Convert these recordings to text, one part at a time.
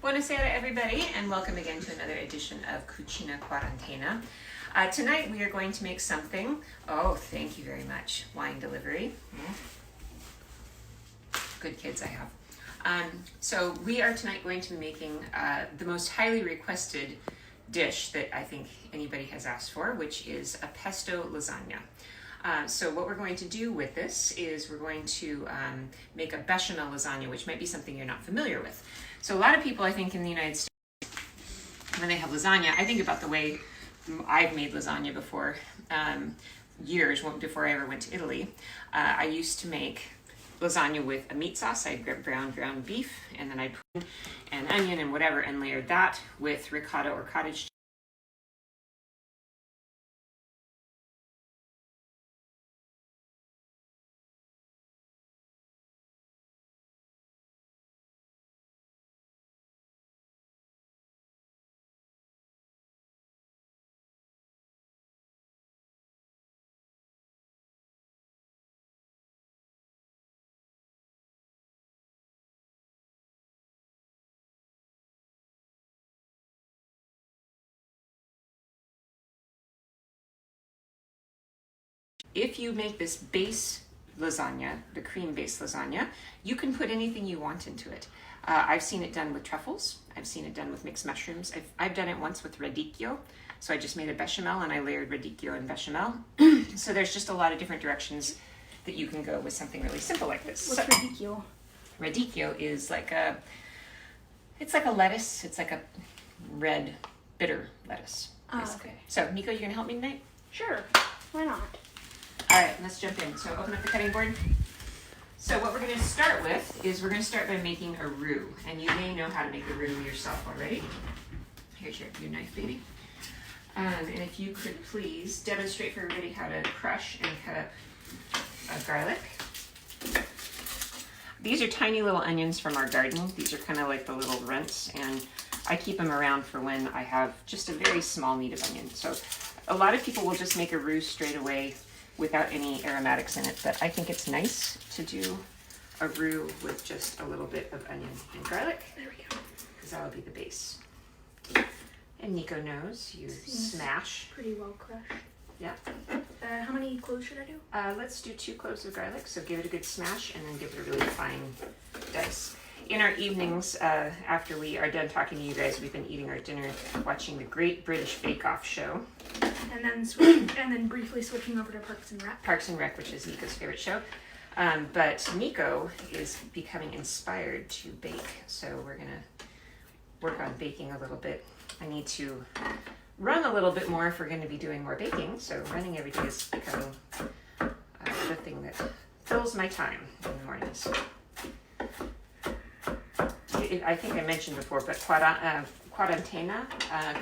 Buonasera everybody, and welcome again to another edition of Cucina Quarantena. Tonight we are going to make something, oh thank you very much, wine delivery. Good kids I have. So we are tonight going to be making the most highly requested dish that I think anybody has asked for, which is a pesto lasagna. So what we're going to do with this is we're going to make a bechamel lasagna, which might be something you're not familiar with. So a lot of people, I think, in the United States, when they have lasagna, I think about the way I've made lasagna before, years before I ever went to Italy. I used to make lasagna with a meat sauce. I'd grab ground beef, and then I'd put an onion and whatever, and layered that with ricotta or cottage cheese. If you make this base lasagna, the cream-based lasagna, you can put anything you want into it. I've seen it done with truffles. I've seen it done with mixed mushrooms. I've done it once with radicchio. So I just made a bechamel and I layered radicchio and bechamel. So there's just a lot of different directions that you can go with something really simple like this. What's radicchio? Radicchio is it's like a lettuce. It's like a red, bitter lettuce, basically. Okay. So Nico, you gonna help me tonight? Sure, why not? All right, let's jump in. So open up the cutting board. So what we're going to start with is we're going to start by making a roux. And you may know how to make a roux yourself already. Here's your knife, baby. And if you could please demonstrate for everybody how to crush and cut up garlic. These are tiny little onions from our garden. These are kind of like the little rents, and I keep them around for when I have just a very small need of onion. So a lot of people will just make a roux straight away without any aromatics in it, but I think it's nice to do a roux with just a little bit of onion and garlic. There we go. Because that will be the base. And Nico knows you smash. Pretty well crushed. Yeah. How many cloves should I do? Let's do 2 cloves of garlic, so give it a good smash and then give it a really fine dice. In our evenings, after we are done talking to you guys, we've been eating our dinner, watching the Great British Bake Off show. And then briefly switching over to Parks and Rec. Parks and Rec, which is Nico's favorite show. But Nico is becoming inspired to bake, so we're gonna work on baking a little bit. I need to run a little bit more if we're gonna be doing more baking, so running every day is becoming the thing that fills my time in the mornings. I think I mentioned before, but Quarantena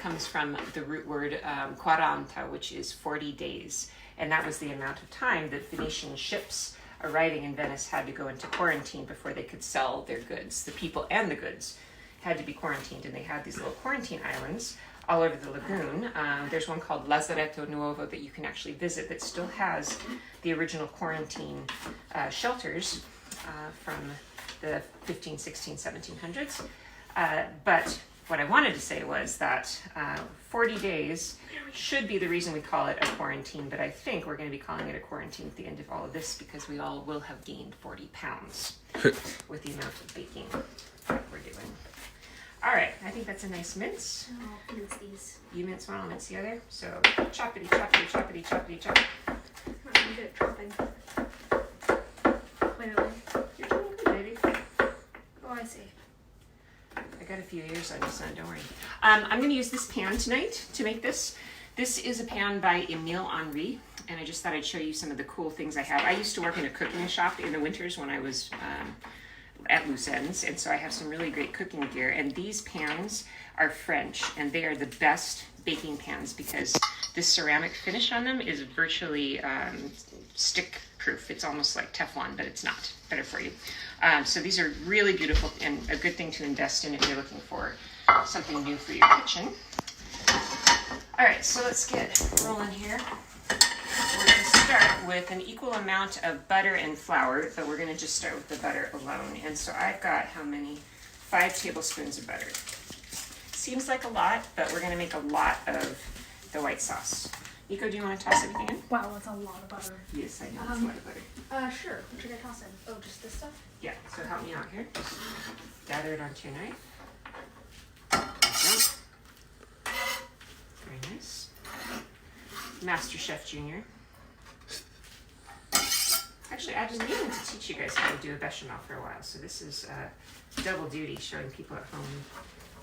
comes from the root word quaranta, which is 40 days. And that was the amount of time that Venetian ships arriving in Venice had to go into quarantine before they could sell their goods. The people and the goods had to be quarantined, and they had these little quarantine islands all over the lagoon. There's one called Lazaretto Nuovo that you can actually visit that still has the original quarantine shelters from the 15, 16, 1700s. But what I wanted to say was that 40 days should be the reason we call it a quarantine, but I think we're going to be calling it a quarantine at the end of all of this because we all will have gained 40 pounds with the amount of baking that we're doing. All right, I think that's a nice mince. I'll mince these. You mince one, I'll mince the other. So choppity, choppity, choppity, choppity, chop. I'm good at chopping. Wait. You're doing good, baby. Oh, I see. I got a few years on you, son, don't worry. I'm going to use this pan tonight to make this. This is a pan by Emile Henry, and I just thought I'd show you some of the cool things I have. I used to work in a cooking shop in the winters when I was at loose ends, and so I have some really great cooking gear, and these pans are French, and they are the best baking pans because this ceramic finish on them is virtually stick proof. It's almost like Teflon, but it's not. Better for you. So these are really beautiful and a good thing to invest in if you're looking for something new for your kitchen. All right, so let's get rolling here. We're going to start with an equal amount of butter and flour, but we're going to just start with the butter alone. And so I've got how many? 5 tablespoons of butter. Seems like a lot, but we're gonna make a lot of the white sauce. Nico, do you want to toss everything in? Wow, that's a lot of butter. Yes, I know, it's a lot of butter. Sure. What should I toss in? Oh, just this stuff? Yeah, so help me out here. Just gather it onto your knife. There you go. Very nice. Master Chef Junior. Actually, I've been meaning to teach you guys how to do a bechamel for a while, so this is double duty, showing people at home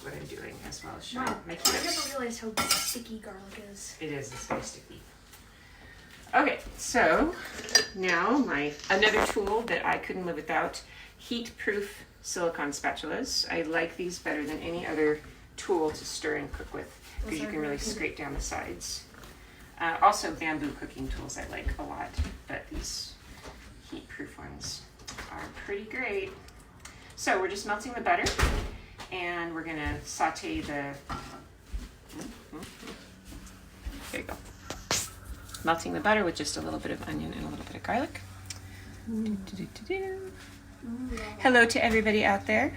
what I'm doing as well as showing my I kids. never realized how sticky garlic is. It is, it's very sticky. Okay, so now another tool that I couldn't live without, heat-proof silicone spatulas. I like these better than any other tool to stir and cook with because you can really scrape down the sides. Also bamboo cooking tools I like a lot, but these heat-proof ones are pretty great. So we're just melting the butter and we're gonna saute the, there you go. Melting the butter with just a little bit of onion and a little bit of garlic. Hello to everybody out there.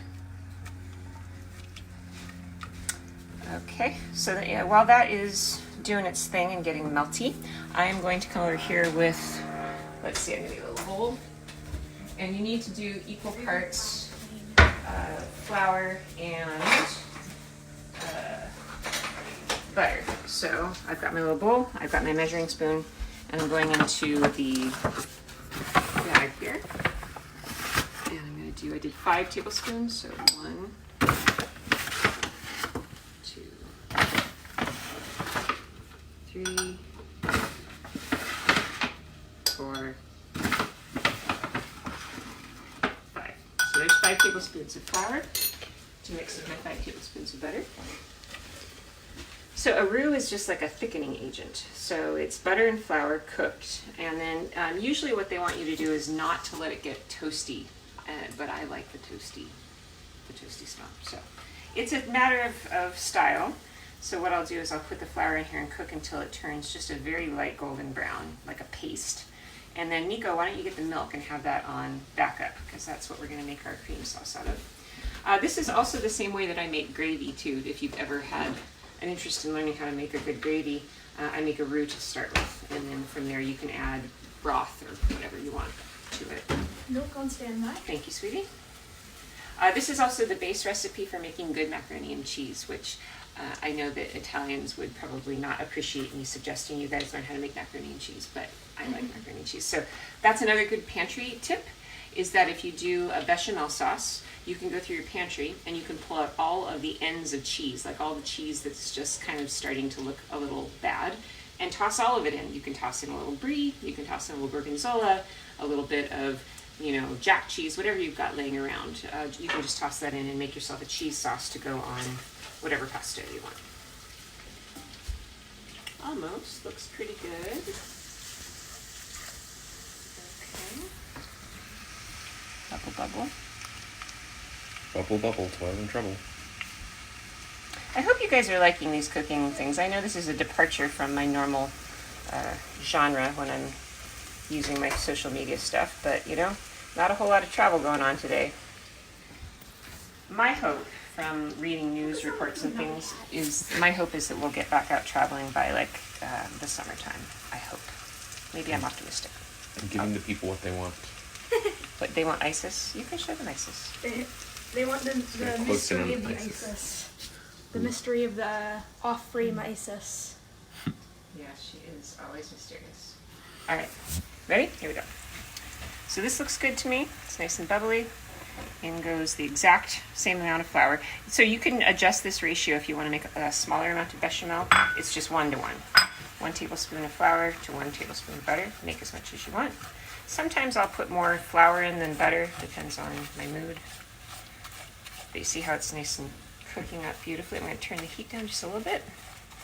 Okay, so while that is doing its thing and getting melty, I'm going to come over here with, let's see, I'm gonna get a little bowl. And you need to do equal parts flour and butter. So I've got my little bowl, I've got my measuring spoon, and I'm going into the bag here. And I'm gonna I did 5 tablespoons, so 1, 2, 3, 4, 5. So there's 5 tablespoons of flour to mix with my 5 tablespoons of butter. So a roux is just like a thickening agent. So it's butter and flour cooked, and then usually what they want you to do is not to let it get toasty, but I like the toasty smell. So it's a matter of style. So what I'll do is I'll put the flour in here and cook until it turns just a very light golden brown, like a paste. And then Nico, why don't you get the milk and have that on backup, because that's what we're going to make our cream sauce out of. This is also the same way that I make gravy too, if you've ever had an interest in learning how to make a good gravy. I make a roux to start with, and then from there you can add broth or whatever you want to it. Milk on standby. Thank you, sweetie. This is also the base recipe for making good macaroni and cheese, which I know that Italians would probably not appreciate me suggesting you guys learn how to make macaroni and cheese, but I like macaroni and cheese. So that's another good pantry tip, is that if you do a bechamel sauce, you can go through your pantry and you can pull out all of the ends of cheese, like all the cheese that's just kind of starting to look a little bad, and toss all of it in. You can toss in a little brie, you can toss in a little gorgonzola, a little bit of, you know, jack cheese, whatever you've got laying around. You can just toss that in and make yourself a cheese sauce to go on whatever pasta you want. Almost, looks pretty good. Okay. Bubble, bubble. Bubble, bubble, toil and trouble. I hope you guys are liking these cooking things. I know this is a departure from my normal genre when I'm using my social media stuff, but you know, not a whole lot of travel going on today. My hope from reading news reports and things is, my hope is that we'll get back out traveling by like the summertime. I hope. Maybe I'm optimistic. And giving the people what they want. But they want ISIS? You can show them ISIS. They want the mystery of the ISIS. ISIS. The mystery of the off-frame ISIS. Yeah, she is always mysterious. All right, ready? Here we go. So this looks good to me. It's nice and bubbly. In goes the exact same amount of flour. So you can adjust this ratio if you want to make a smaller amount of bechamel. It's just 1 to 1. 1 tablespoon of flour to 1 tablespoon of butter. Make as much as you want. Sometimes I'll put more flour in than butter. Depends on my mood. But you see how it's nice and cooking up beautifully. I'm going to turn the heat down just a little bit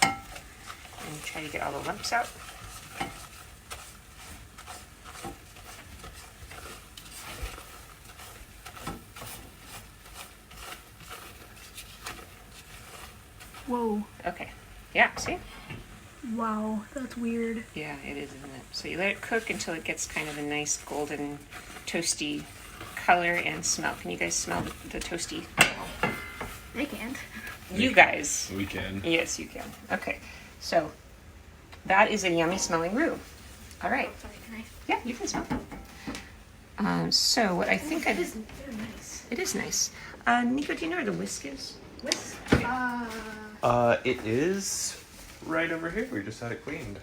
and try to get all the lumps out. Whoa. Okay. Yeah, see? Wow, that's weird. Yeah, it is, isn't it? So you let it cook until it gets kind of a nice golden, toasty color and smell. Can you guys smell the toasty? They can't. You guys. We can. Yes, you can. Okay, so that is a yummy smelling roux. All right. Oh, sorry, can I? Yeah, you can smell. So what I think It is very nice. It is nice. Nico, do you know where the whisk is? Whisk? It is right over here. We just had it cleaned.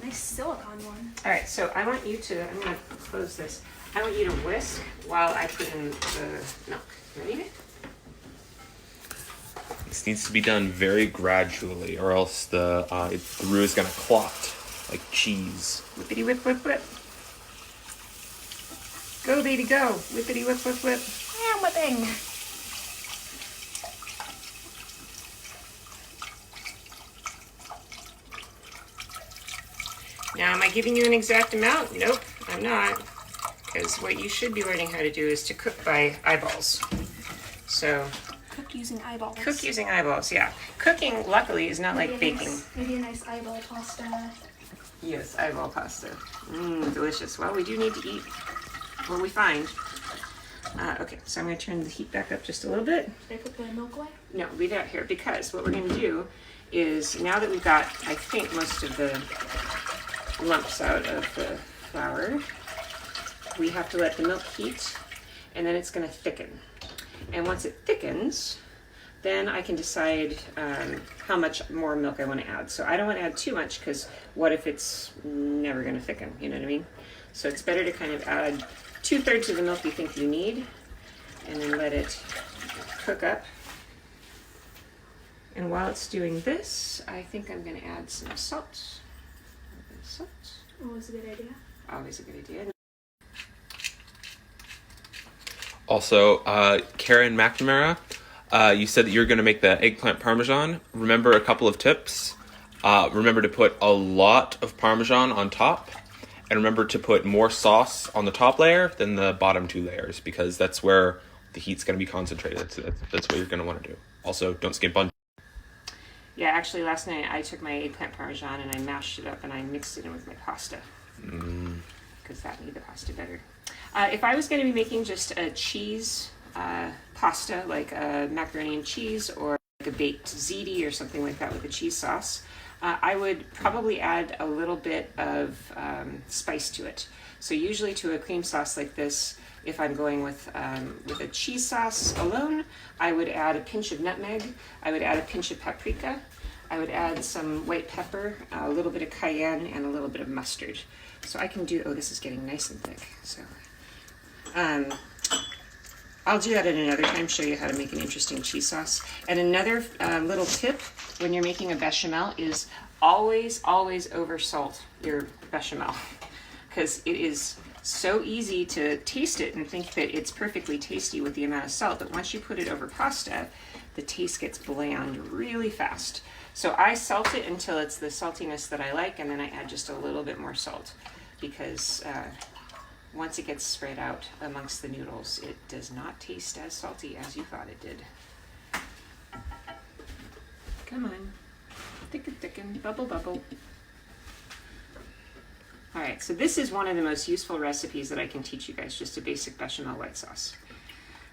Nice silicone one. All right, so I want you to, I'm gonna close this. I want you to whisk while I put in the milk. Ready? This needs to be done very gradually, or else the roux is gonna clot like cheese. Whippity whip whip whip. Go baby go. Whippity whip whip whip. I'm whipping. Now, am I giving you an exact amount? Nope, I'm not. Because what you should be learning how to do is to cook by eyeballs. So, Cook using eyeballs. cook using eyeballs, yeah. Cooking, luckily, is not like Maybe a baking. maybe a nice eyeball pasta. Yes, eyeball pasta. Mmm, delicious. Well, we do need to eat what we find. Okay, so I'm going to turn the heat back up just a little bit. Should I put the milk away? No, leave it out here because what we're going to do is now that we've got, I think, most of the lumps out of the flour, we have to let the milk heat and then it's going to thicken. And once it thickens, then I can decide how much more milk I want to add. So I don't want to add too much because what if it's never going to thicken? You know what I mean? So it's better to kind of add 2/3 of the milk you think you need and then let it cook up. And while it's doing this, I think I'm going to add some salt. Salt. Always a good idea. Always a good idea. Also, Karen McNamara, you said that you're going to make the eggplant parmesan. Remember a couple of tips. Remember to put a lot of parmesan on top. And remember to put more sauce on the top layer than the bottom 2 layers, because that's where the heat's going to be concentrated. That's what you're going to want to do. Also, don't skimp on. Yeah, actually last night I took my eggplant parmesan and I mashed it up and I mixed it in with my pasta. Because that made the pasta better. If I was going to be making just a cheese pasta, like a macaroni and cheese or like a baked ziti or something like that with a cheese sauce, I would probably add a little bit of spice to it. So usually to a cream sauce like this, if I'm going with a cheese sauce alone, I would add a pinch of nutmeg, I would add a pinch of paprika, I would add some white pepper, a little bit of cayenne, and a little bit of mustard. So I can do, oh, this is getting nice and thick. So I'll do that at another time, show you how to make an interesting cheese sauce. And another little tip when you're making a bechamel is always, always over salt your bechamel. Because it is so easy to taste it and think that it's perfectly tasty with the amount of salt, but once you put it over pasta, the taste gets bland really fast. So I salt it until it's the saltiness that I like, and then I add just a little bit more salt, because once it gets spread out amongst the noodles, it does not taste as salty as you thought it did. Come on, thicken, thicken, bubble, bubble. All right, so this is one of the most useful recipes that I can teach you guys, just a basic bechamel white sauce.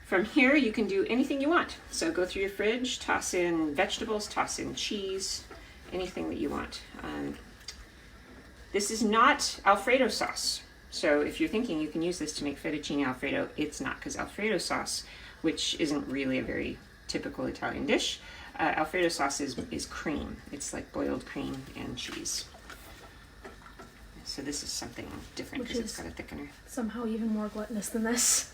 From here, you can do anything you want. So go through your fridge, toss in vegetables, toss in cheese, anything that you want. This is not Alfredo sauce. So if you're thinking you can use this to make fettuccine Alfredo, it's not, because Alfredo sauce, which isn't really a very typical Italian dish, Alfredo sauce is cream. It's like boiled cream and cheese. So this is something different because it's got a thickener. Somehow even more gluttonous than this.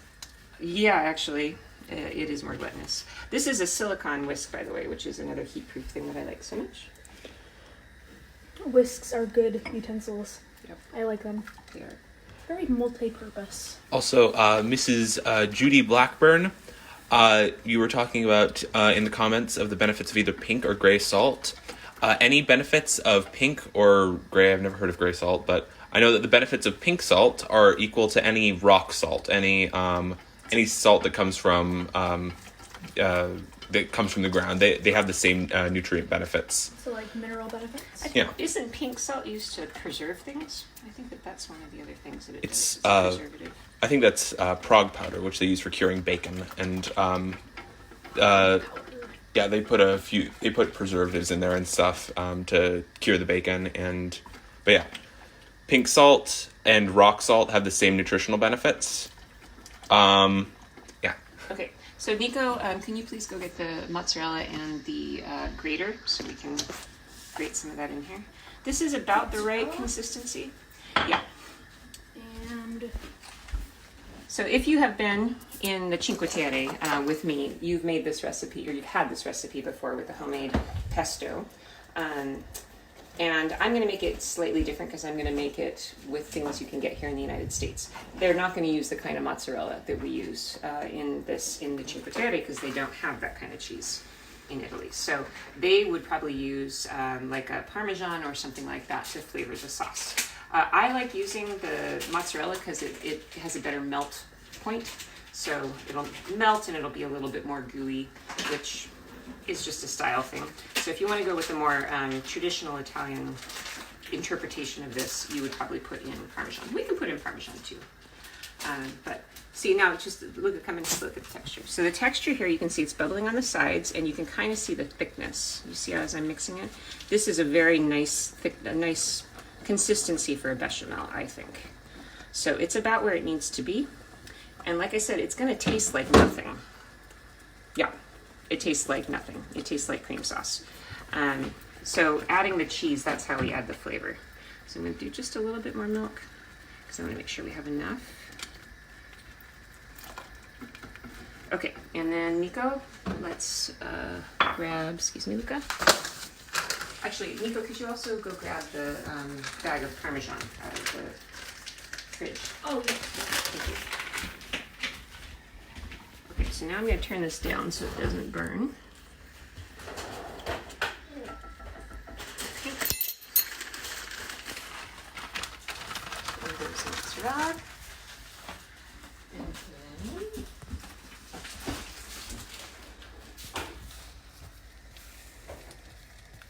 Yeah, actually, it is more gluttonous. This is a silicone whisk, by the way, which is another heat-proof thing that I like so much. Whisks are good utensils. Yep. I like them. They are. Very multi-purpose. Also, Mrs. Judy Blackburn, you were talking about in the comments of the benefits of either pink or gray salt. Any benefits of pink or gray? I've never heard of gray salt, but I know that the benefits of pink salt are equal to any rock salt, any salt that comes from the ground. They have the same nutrient benefits. So like mineral benefits? Yeah. Isn't pink salt used to preserve things? I think that's one of the other things that it It's does. It's a preservative. I think that's prog powder, which they use for curing bacon, and Yeah, they put preservatives in there and stuff to cure the bacon, but yeah, pink salt and rock salt have the same nutritional benefits. Yeah. Okay, so Nico, can you please go get the mozzarella and the grater so we can grate some of that in here? This is about the right consistency. Yeah. And So if you have been in the Cinque Terre with me, you've made this recipe, or you've had this recipe before with the homemade pesto. And I'm going to make it slightly different because I'm going to make it with things you can get here in the United States. They're not going to use the kind of mozzarella that we use in the Cinque Terre because they don't have that kind of cheese in Italy. So they would probably use like a Parmesan or something like that to flavor the sauce. I like using the mozzarella because it has a better melt point. So it'll melt and it'll be a little bit more gooey, which is just a style thing. So if you want to go with the more traditional Italian interpretation of this, you would probably put in Parmesan. We can put in Parmesan too. But see now, just look at the texture. So the texture here, you can see it's bubbling on the sides, and you can kind of see the thickness. You see how as I'm mixing it? This is a very nice, nice consistency for a bechamel, I think. So it's about where it needs to be. And like I said, it's going to taste like nothing. Yeah. It tastes like nothing. It tastes like cream sauce. So adding the cheese, that's how we add the flavor. So I'm going to do just a little bit more milk because I want to make sure we have enough. Okay, and then Nico, let's grab, excuse me, Luca. Actually, Nico, could you also go grab the bag of Parmesan out of the fridge? oh yeah. Thank you. Okay, so now I'm going to turn this down so it doesn't burn. Okay. And there's some mozzarella. And then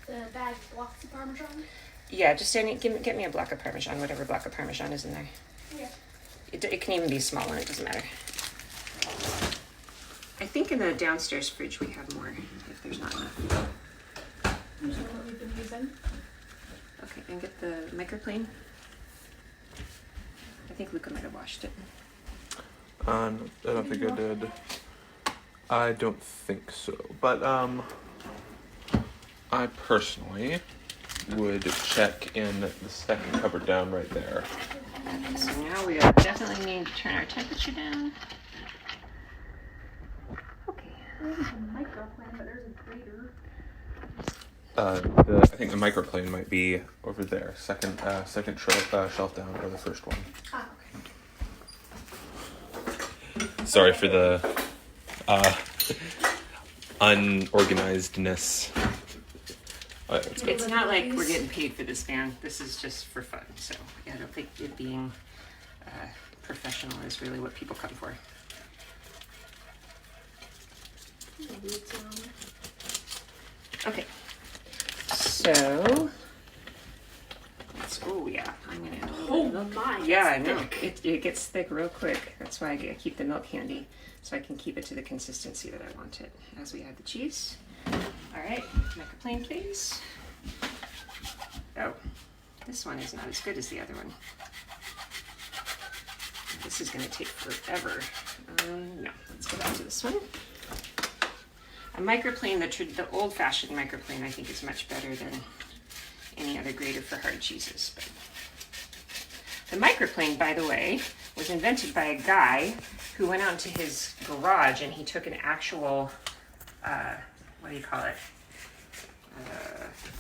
The bag blocks of Parmesan. yeah, just get me a block of Parmesan, whatever block of Parmesan is in there. Yeah. It can even be small one, it doesn't matter. I think in the downstairs fridge we have more, if there's not enough. There's one that we've been using. Okay, and get the microplane. I think Luca might have washed it. I don't think I did. I don't think so. But I personally would check in the second cupboard down right there. Okay, so now we definitely need to turn our temperature down. Okay. There's a microplane, but there's a grater. I think the microplane might be over there, second shelf down, or the first one. Ah, okay. Sorry for the unorganizedness. It's not like we're getting paid for this, man. This is just for fun. So yeah, I don't think it being professional is really what people come for. Okay. So, oh yeah, I'm gonna add a little bit of milk. My, Yeah, I it's know. thick. It gets thick real quick. That's why I keep the milk handy, so I can keep it to the consistency that I want it as we add the cheese. All right, microplane, please. Oh, this one is not as good as the other one. This is gonna take forever. No, let's go back to this one. A microplane, the old-fashioned microplane, I think is much better than any other grater for hard cheeses. But the microplane, by the way, was invented by a guy who went out into his garage and he took an actual, what do you call it,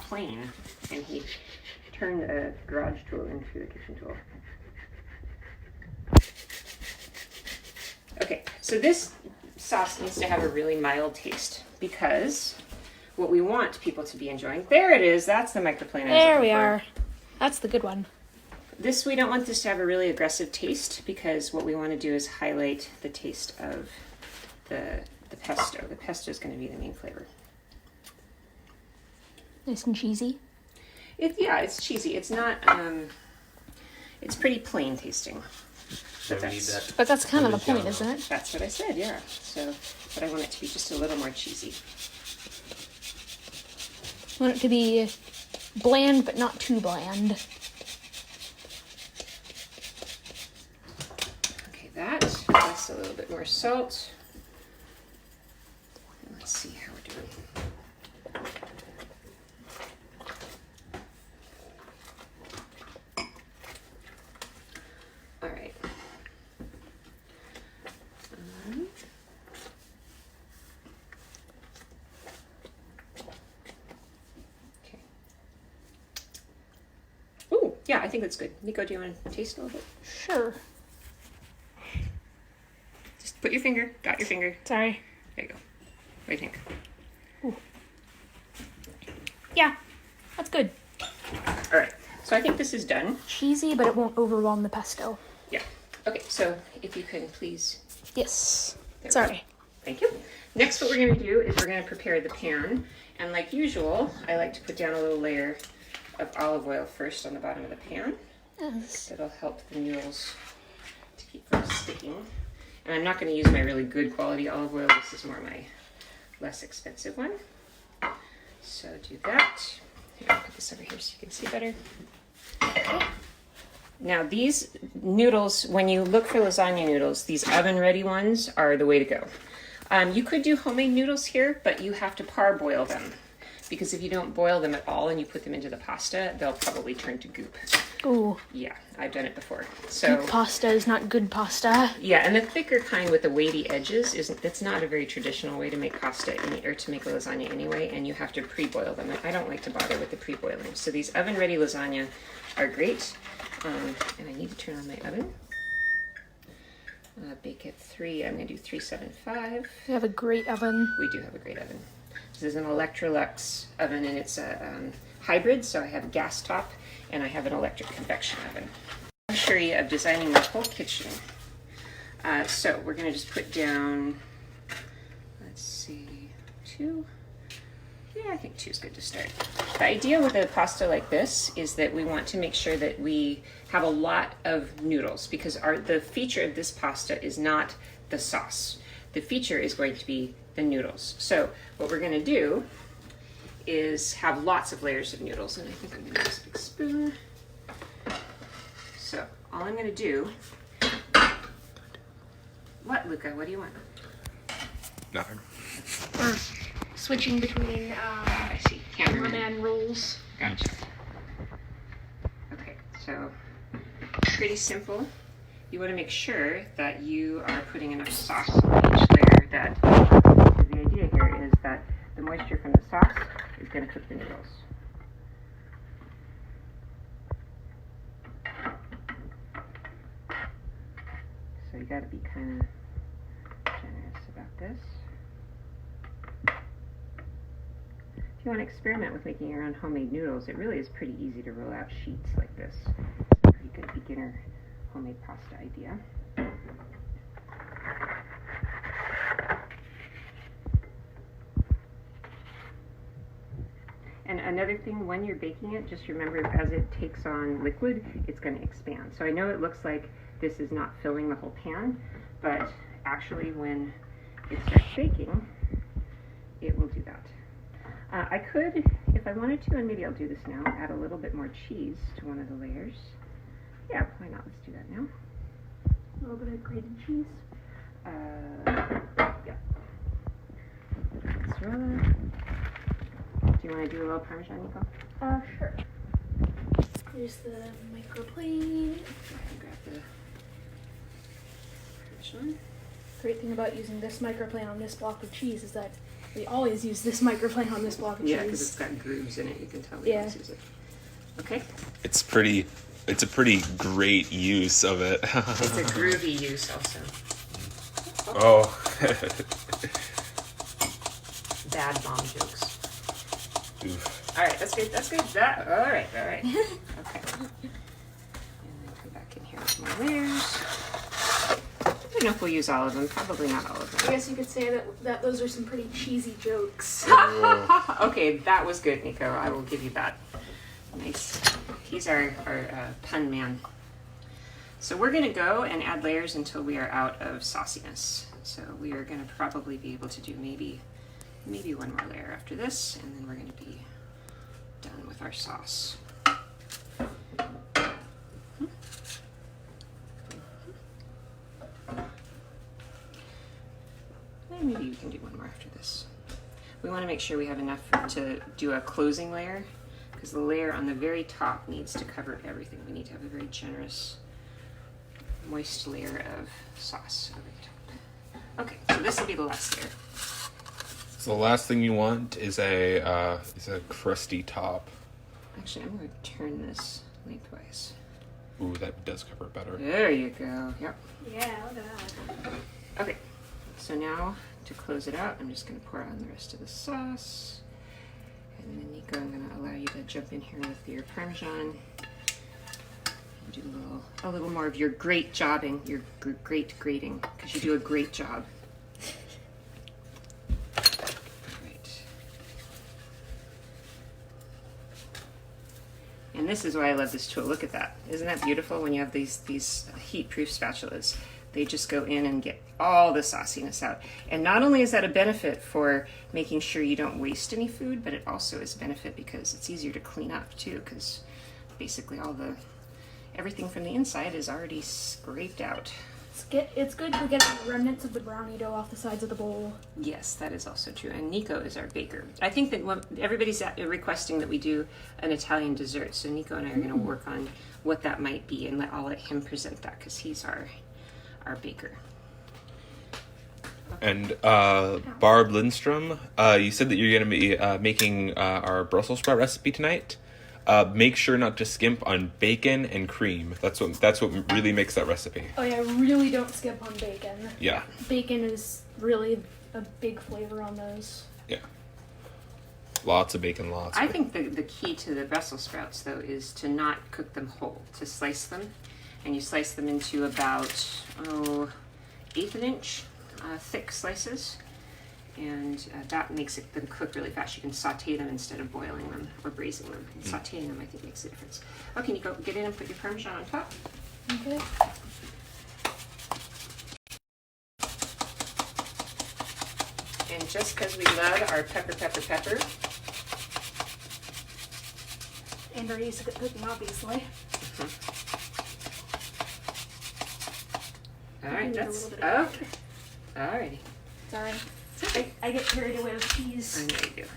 plane, and he turned a garage tool into a kitchen tool. Okay, so this sauce needs to have a really mild taste because what we want people to be enjoying. There it is. That's the microplane. There we are. That's the good one. This, we don't want this to have a really aggressive taste because what we want to do is highlight the taste of the pesto. The pesto is going to be the main flavor. Nice and cheesy. It's cheesy. It's not. It's pretty plain tasting. So we need that. But that's kind of the Parmesan point, isn't it? That's what I said. Yeah. So, but I want it to be just a little more cheesy. Want it to be bland, but not too bland. Okay, that's a little bit more salt. And let's see how we're doing. All right. Okay. Ooh, yeah, I think that's good. Nico, do you want to taste a little bit? Sure. Just put your finger, dot your finger. Sorry. There you go. What do you think? Ooh. Yeah, that's good. All right, so I think this is done. Cheesy, but it won't overwhelm the pesto. Yeah. Okay, so if you can please. Yes. There we Sorry. go. Thank you. Next, what we're going to do is we're going to prepare the pan. And like usual, I like to put down a little layer of olive oil first on the bottom of the pan. Yes. That'll help the noodles to keep from sticking. And I'm not going to use my really good quality olive oil. This is more my less expensive one. So do that. Here, I'll put this over here so you can see better. Okay. Now these noodles, when you look for lasagna noodles, these oven-ready ones are the way to go. You could do homemade noodles here, but you have to parboil them. Because if you don't boil them at all and you put them into the pasta, they'll probably turn to goop. Ooh. Yeah, I've done it before. So Goop pasta is not good pasta. yeah, and the thicker kind with the weighty edges that's not a very traditional way to make pasta or to make a lasagna anyway, and you have to pre-boil them. I don't like to bother with the pre-boiling. So these oven-ready lasagna are great. And I need to turn on my oven. Bake at 3. I'm going to do 375. We have a great oven. We do have a great oven. This is an Electrolux oven, and it's a hybrid, so I have a gas top, and I have an electric convection oven. I'll show you of designing the whole kitchen. So we're going to just put down, let's see, 2. Yeah, I think 2 is good to start. The idea with a pasta like this is that we want to make sure that we have a lot of noodles, because the feature of this pasta is not the sauce. The feature is going to be the noodles. So what we're going to do is have lots of layers of noodles, and I think I'm going to use a big spoon. So all I'm going to do. What, Luca? What do you want? Nothing. We're switching between I see. cameraman roles. Gotcha. Okay, so pretty simple. You want to make sure that you are putting enough sauce on each layer. The idea here is that the moisture from the sauce is going to cook the noodles. So you got to be kind of generous about this. If you want to experiment with making your own homemade noodles, it really is pretty easy to roll out sheets like this. It's a pretty good beginner homemade pasta idea. And another thing, when you're baking it, just remember as it takes on liquid, it's going to expand. So I know it looks like this is not filling the whole pan, but actually when it starts baking, it will do that. I could, if I wanted to, and maybe I'll do this now, add a little bit more cheese to one of the layers. Yeah, why not? Let's do that now. A little bit of grated cheese. Yeah. Mozzarella. Do you want to do a little Parmesan, Nico? Sure. Here's the microplane. Grab the Parmesan. Great thing about using this microplane on this block of cheese is that we always use this microplane on this block of Yeah, because cheese. it's got grooves in it. You can tell we always use it. Okay. It's a pretty great use of it. It's a groovy use also. Oh. Bad mom jokes. Oof. All right, that's good. That's good. All right. Okay. And then come back in here with more layers. I don't know if we'll use all of them. Probably not all of I them. guess you could say that those are some pretty cheesy jokes. Okay, that was good, Nico. I will give you that. Nice. He's our pun man. So we're going to go and add layers until we are out of sauciness. So we are going to probably be able to do maybe one more layer after this, and then we're going to be with our sauce. And maybe you can do one more after this. We want to make sure we have enough to do a closing layer, because the layer on the very top needs to cover everything. We need to have a very generous, moist layer of sauce over the top. Okay, so this will be the last layer. So the last thing you want is a crusty top. Actually, I'm going to turn this lengthwise. Ooh, that does cover it better. There you go. Yep. Yeah, look at that. Okay, so now to close it out, I'm just going to pour on the rest of the sauce. And then Nico, I'm going to allow you to jump in here with your Parmesan. And do a little more of your great jobbing, your great grating, because you do a great job. Great. And this is why I love this tool. Look at that. Isn't that beautiful when you have these heat-proof spatulas? They just go in and get all the sauciness out. And not only is that a benefit for making sure you don't waste any food, but it also is a benefit because it's easier to clean up too, because basically everything from the inside is already scraped out. It's good for getting the remnants of the brownie dough off the sides of the bowl. Yes, that is also true. And Nico is our baker. I think that everybody's requesting that we do an Italian dessert, so Nico and I are going to work on what that might be, and I'll let him present that because he's our baker. And Barb Lindstrom, you said that you're going to be making our Brussels sprout recipe tonight. Make sure not to skimp on bacon and cream. That's what really makes that recipe. Oh yeah, really don't skip on bacon. Yeah. Bacon is really a big flavor on those. Yeah. Lots of bacon, lots. I think the key to the Brussels sprouts, though, is to not cook them whole, to slice them. And you slice them into about, 1/8 inch thick slices. And that makes them cook really fast. You can saute them instead of boiling them or braising them. And sauteing them, I think, makes a difference. Okay, Nico, get in and put your Parmesan on top. Okay. And just because we love our pepper, And are used to cooking, obviously. all right, Need a that's little bit of okay. Alrighty. Sorry. I get carried away with cheese. I know you do.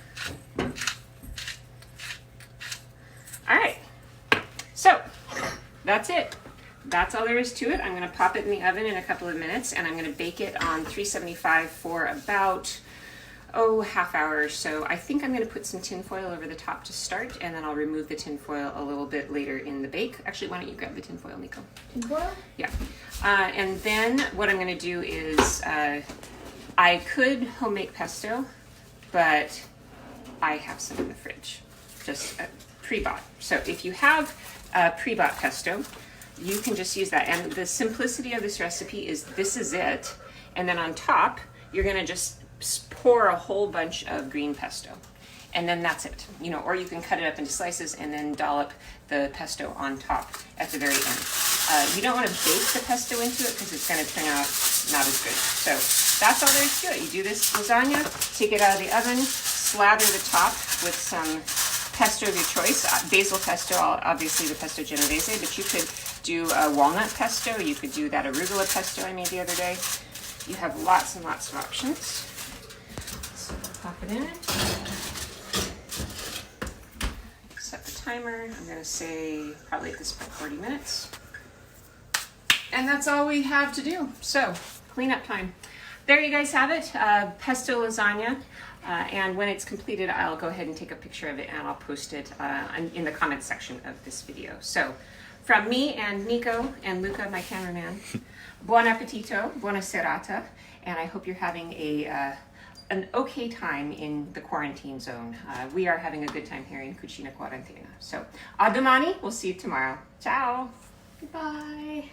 All right. So that's it. That's all there is to it. I'm going to pop it in the oven in a couple of minutes, and I'm going to bake it on 375 for about half hour or so. I think I'm going to put some tin foil over the top to start, and then I'll remove the tin foil a little bit later in the bake. Actually, why don't you grab the tin foil, Nico? Tin foil? Yeah. And then what I'm going to do is I could home make pesto, but I have some in the fridge, just pre-bought. So if you have pre-bought pesto, you can just use that. And the simplicity of this recipe is this is it. And then on top, you're going to just pour a whole bunch of green pesto. And then that's it. Or you can cut it up into slices and then dollop the pesto on top at the very end. You don't want to bake the pesto into it because it's going to turn out not as good. So that's all there is to it. You do this lasagna, take it out of the oven, slather the top with some pesto of your choice. Basil pesto, obviously the pesto genovese, but you could do a walnut pesto. You could do that arugula pesto I made the other day. You have lots and lots of options. So we'll pop it in. Set the timer. I'm going to say probably at this point 40 minutes. And that's all we have to do. So cleanup time. There you guys have it, pesto lasagna. And when it's completed, I'll go ahead and take a picture of it and I'll post it in the comments section of this video. So from me and Nico and Luca, my cameraman, buon appetito, buona serata, and I hope you're having an okay time in the quarantine zone. We are having a good time here in Cucina Quarantena. So a domani, we'll see you tomorrow. Ciao. Goodbye.